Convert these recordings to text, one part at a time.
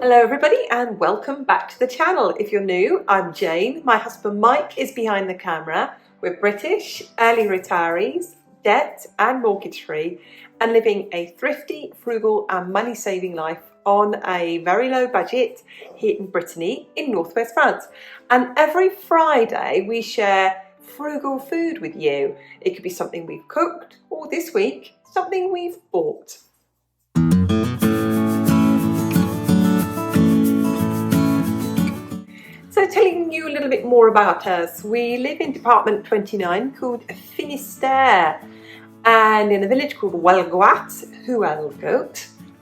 Hello everybody and welcome back to the channel. If you're new, I'm Jane. My husband Mike is behind the camera. We're British, early retirees, debt and mortgage free, and living a thrifty, frugal and money saving life on a very low budget here in Brittany in northwest France. And every Friday we share frugal food with you. It could be something we've cooked, or this week, something we've bought. So telling you a little bit more about us, we live in Department 29 called Finistère and in a village called Huelgoat,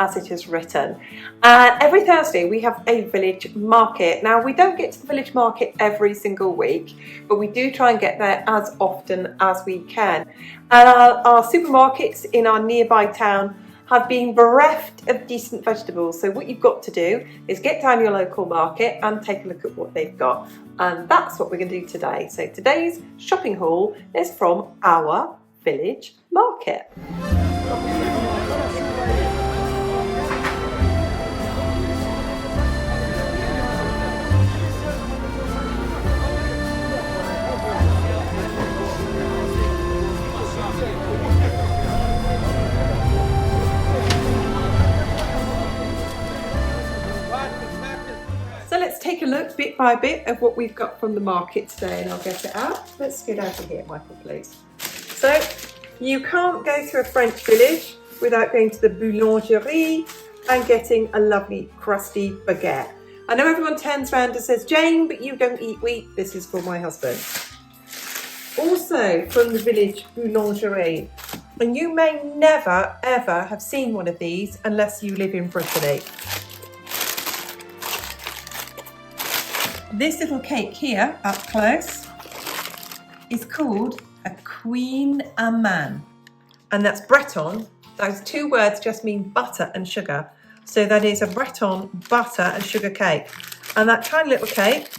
as it is written. Every Thursday we have a village market. Now we don't get to the village market every single week, but we do try and get there as often as we can. And our supermarkets in our nearby town have been bereft of decent vegetables. So what you've got to do is get down your local market and take a look at what they've got. And that's what we're going to do today. So today's shopping haul is from our village market. So let's take a look bit by bit of what we've got from the market today, and I'll get it out. Let's get out of here, Michael, please. So you can't go to a French village without going to the boulangerie and getting a lovely crusty baguette. I know everyone turns around and says, Jane, but you don't eat wheat. This is for my husband. Also from the village boulangerie, and you may never ever have seen one of these unless you live in Brittany. This little cake here, up close, is called a Queen Amman. And that's Breton. Those two words just mean butter and sugar. So that is a Breton butter and sugar cake. And that tiny little cake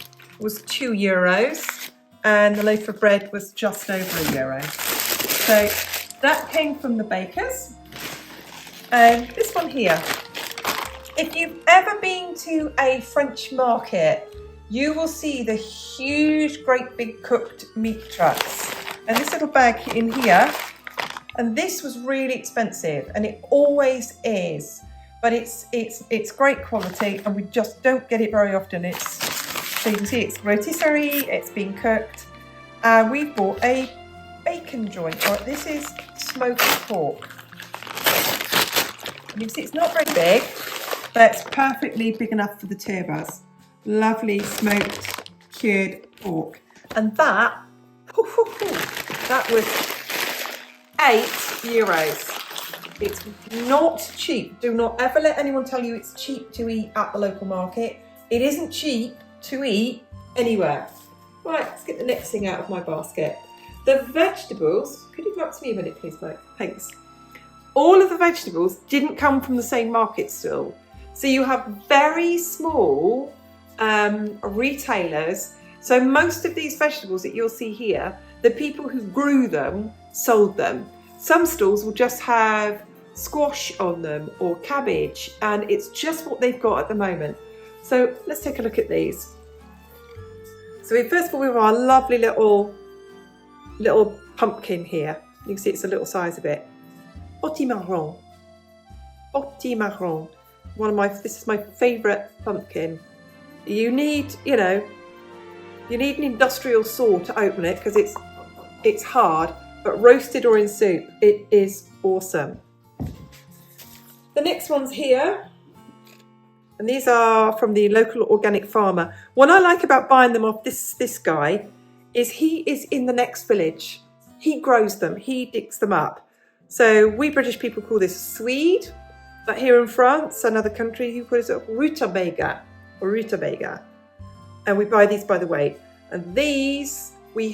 was €2, and the loaf of bread was just over €1. So that came from the bakers. And this one here, if you've ever been to a French market, you will see the huge, great big cooked meat trucks. And this little bag in here, and this was really expensive, and it always is, but it's great quality, and we just don't get it very often. So you can see it's rotisserie, it's been cooked. We bought a bacon joint, or this is smoked pork. And you can see it's not very big, but it's perfectly big enough for the two of us. Lovely smoked cured pork, and that was €8. It's not cheap. Do not ever let anyone tell you it's cheap to eat at the local market. It isn't cheap to eat anywhere. Right, let's get the next thing out of my basket. The vegetables, could you come up to me a minute please, Mike? Thanks. All of the vegetables didn't come from the same market stall. So you have very small retailers. So most of these vegetables that you'll see here, the people who grew them sold them. Some stalls will just have squash on them or cabbage, and it's just what they've got at the moment. So let's take a look at these. So first of all, we have our lovely little pumpkin here. You can see it's a little size of it. Potimarron. Potimarron. This is my favourite pumpkin. You need an industrial saw to open it because it's hard, but roasted or in soup, it is awesome. The next one's here, and these are from the local organic farmer. What I like about buying them off this guy is he is in the next village. He grows them, he digs them up. So we British people call this swede, but here in France, another country, you call it rutabaga. And we buy these by the weight. And these, we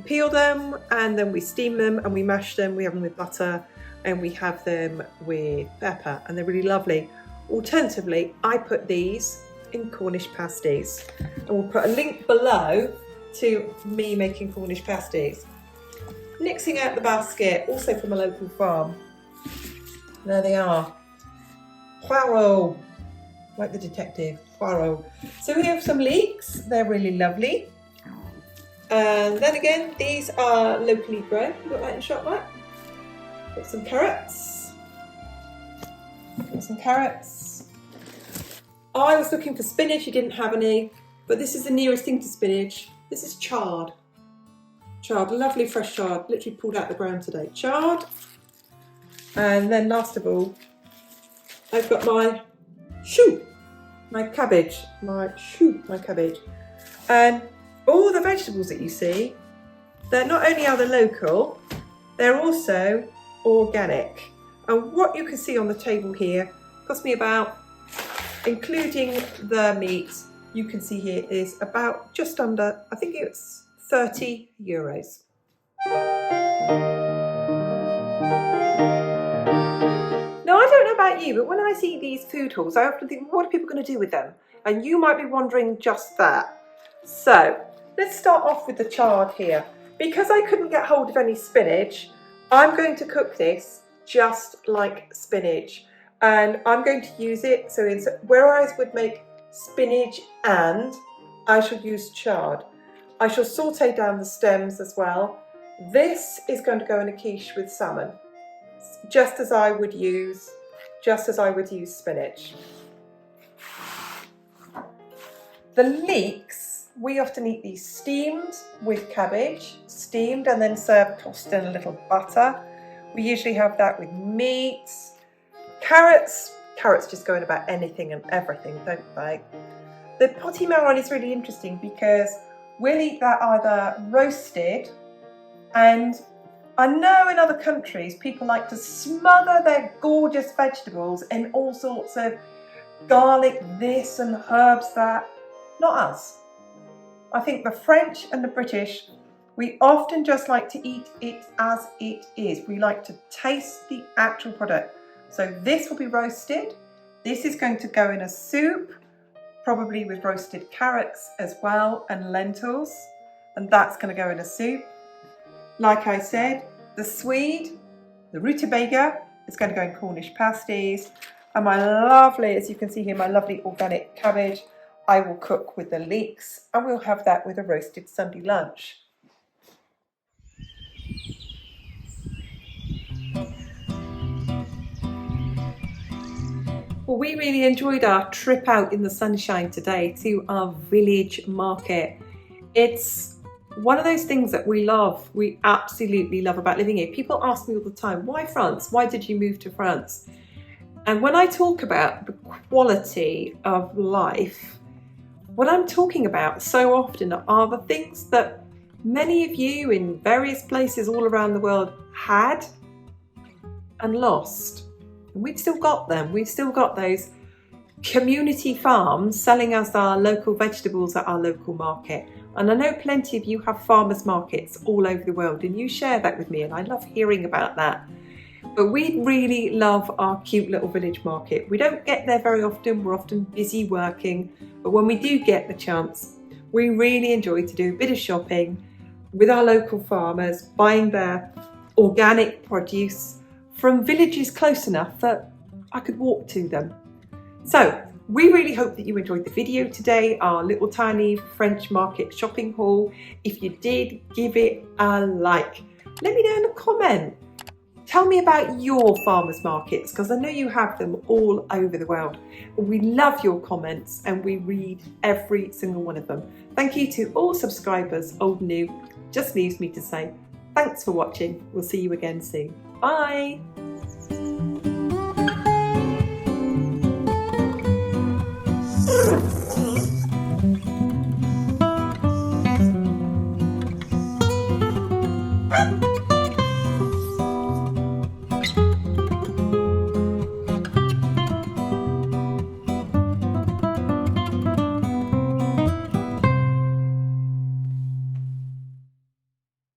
peel them and then we steam them and we mash them. We have them with butter and we have them with pepper, and they're really lovely. Alternatively, I put these in Cornish pasties, and we'll put a link below to me making Cornish pasties. Mixing out the basket, also from a local farm. There they are. Poirot, like the detective, Poirot. So we have some leeks, they're really lovely. And then again, these are locally grown. You got that in shop, right? Got some carrots. Got some carrots. I was looking for spinach, you didn't have any, but this is the nearest thing to spinach. This is chard. Chard, lovely fresh chard, literally pulled out the ground today. Chard. And then last of all, I've got my cabbage. My cabbage. And all the vegetables that you see, they're not only are they local, they're also organic. And what you can see on the table here cost me about, including the meat, you can see here is about just under, I think it's €30. Now, I don't know about you, but when I see these food hauls, I often think, what are people going to do with them? And you might be wondering just that. So let's start off with the chard here. Because I couldn't get hold of any spinach, I'm going to cook this just like spinach. And I'm going to use it, so where I would make spinach and, I shall use chard. I shall saute down the stems as well. This is going to go in a quiche with salmon, just as I would use spinach. The leeks, we often eat these steamed with cabbage, steamed and then served tossed in a little butter. We usually have that with meat. Carrots just go in about anything and everything, don't they? The potty marron is really interesting because we'll eat that either roasted, and I know in other countries people like to smother their gorgeous vegetables in all sorts of garlic this and herbs that. Not us. I think the French and the British, we often just like to eat it as it is. We like to taste the actual product. So this will be roasted. This is going to go in a soup, probably with roasted carrots as well and lentils. And that's going to go in a soup. Like I said, the Swede, the rutabaga, is going to go in Cornish pasties. And my lovely, as you can see here, my lovely organic cabbage, I will cook with the leeks, and we'll have that with a roasted Sunday lunch. Well, we really enjoyed our trip out in the sunshine today to our village market. It's one of those things that we love. We absolutely love about living here. People ask me all the time, why France? Why did you move to France? And when I talk about the quality of life, what I'm talking about so often are the things that many of you in various places all around the world had and lost. And we've still got them. We've still got those community farms selling us our local vegetables at our local market. And I know plenty of you have farmers markets all over the world, and you share that with me, and I love hearing about that. But we really love our cute little village market. We don't get there very often. We're often busy working. But when we do get the chance, we really enjoy to do a bit of shopping with our local farmers, buying their organic produce from villages close enough that I could walk to them. So we really hope that you enjoyed the video today, our little tiny French market shopping haul. If you did, give it a like. Let me know in a comment. Tell me about your farmers markets, because I know you have them all over the world. We love your comments and we read every single one of them. Thank you to all subscribers, old and new. Just leaves me to say thanks for watching. We'll see you again soon. Bye.